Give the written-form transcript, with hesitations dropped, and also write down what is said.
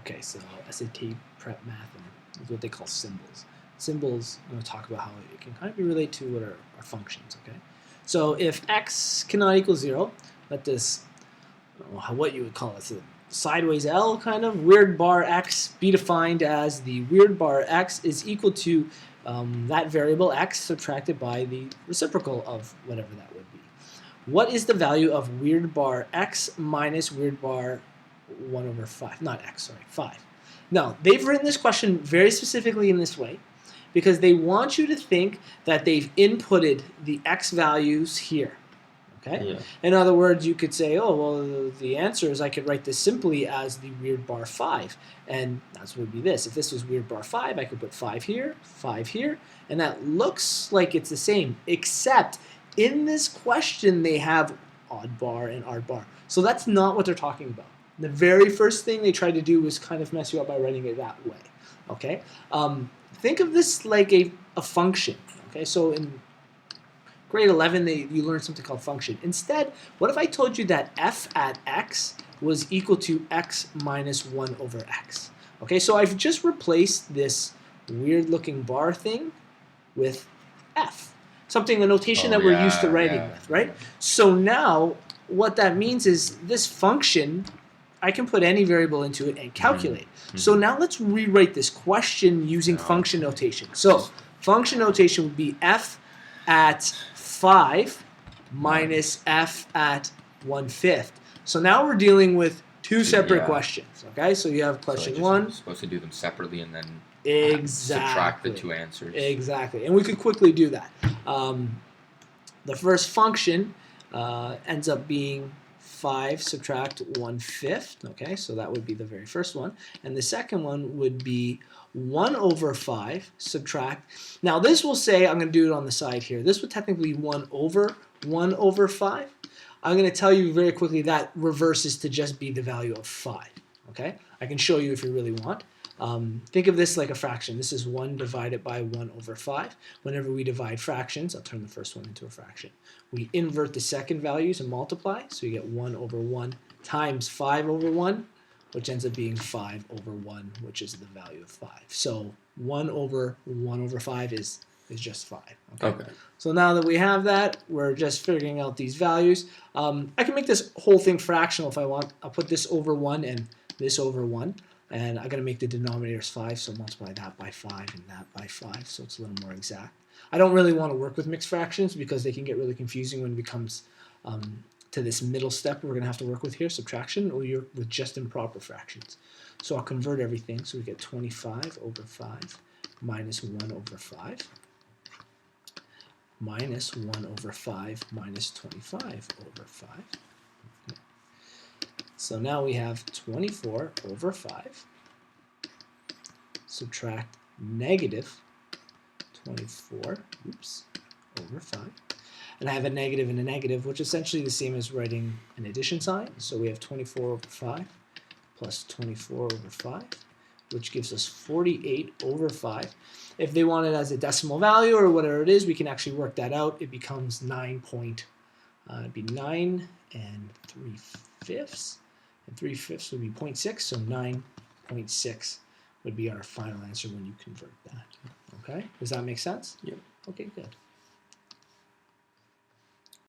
Okay, so SAT prep math is what they call symbols. Symbols, I'm going to talk about how it can kind of be related to what are functions, okay? So if x cannot equal 0, let this, I don't know what you would call it, so sideways L kind of, weird bar x be defined as the weird bar x is equal to that variable x subtracted by the reciprocal of whatever that would be. What is the value of weird bar x minus weird bar 1 over 5? Not x, sorry, 5. Now, they've written this question very specifically in this way because they want you to think that they've inputted the x values here. Okay? Yeah. In other words, you could say, oh, well, the answer is I could write this simply as the weird bar 5. And that would be this. If this was weird bar 5, I could put 5 here, and that looks like it's the same, except in this question they have odd bar and odd bar. So that's not what they're talking about. The very first thing they tried to do was kind of mess you up by writing it that way. Okay? Think of this like a function. Okay? So in grade 11, you learned something called function. Instead, what if I told you that f at x was equal to x minus 1 over x? Okay, so I've just replaced this weird-looking bar thing with f, something, the notation that we're used to writing with, right? So now, what that means is this function, I can put any variable into it and calculate. Mm-hmm. So now let's rewrite this question using function notation. So function notation would be f at 5 minus f at 1/5. So now we're dealing with two separate questions. Okay, so you have question 1. You're supposed to do them separately and then subtract the two answers. Exactly, and we could quickly do that. The first function ends up being 5 subtract 1/5. Okay, so that would be the very first one. And the second one would be 1 over 5 subtract. Now this will say, I'm going to do it on the side here. This would technically be 1 over 5. I'm going to tell you very quickly that reverses to just be the value of 5. Okay, I can show you if you really want. Think of this like a fraction. This is 1 divided by 1 over 5. Whenever we divide fractions, I'll turn the first one into a fraction. We invert the second values and multiply, so you get 1 over 1 times 5 over 1, which ends up being 5 over 1, which is the value of 5. So 1 over 5 is just 5. Okay. So now that we have that, we're just figuring out these values. I can make this whole thing fractional if I want. I'll put this over 1 and this over 1. And I'm going to make the denominators 5, so multiply that by 5 and that by 5, so it's a little more exact. I don't really want to work with mixed fractions because they can get really confusing when it becomes to this middle step we're going to have to work with here, subtraction, or you're with just improper fractions. So I'll convert everything, so we get 25 over 5 minus 1 over 5 minus 1 over 5 minus 25 over 5. So now we have 24 over 5, subtract negative 24, over 5. And I have a negative and a negative, which is essentially the same as writing an addition sign. So we have 24 over 5 plus 24 over 5, which gives us 48 over 5. If they want it as a decimal value or whatever it is, we can actually work that out. It becomes 9 3/5. And 3/5 would be 0.6, so 9.6 would be our final answer when you convert that. Okay? Does that make sense? Yep. Okay, good.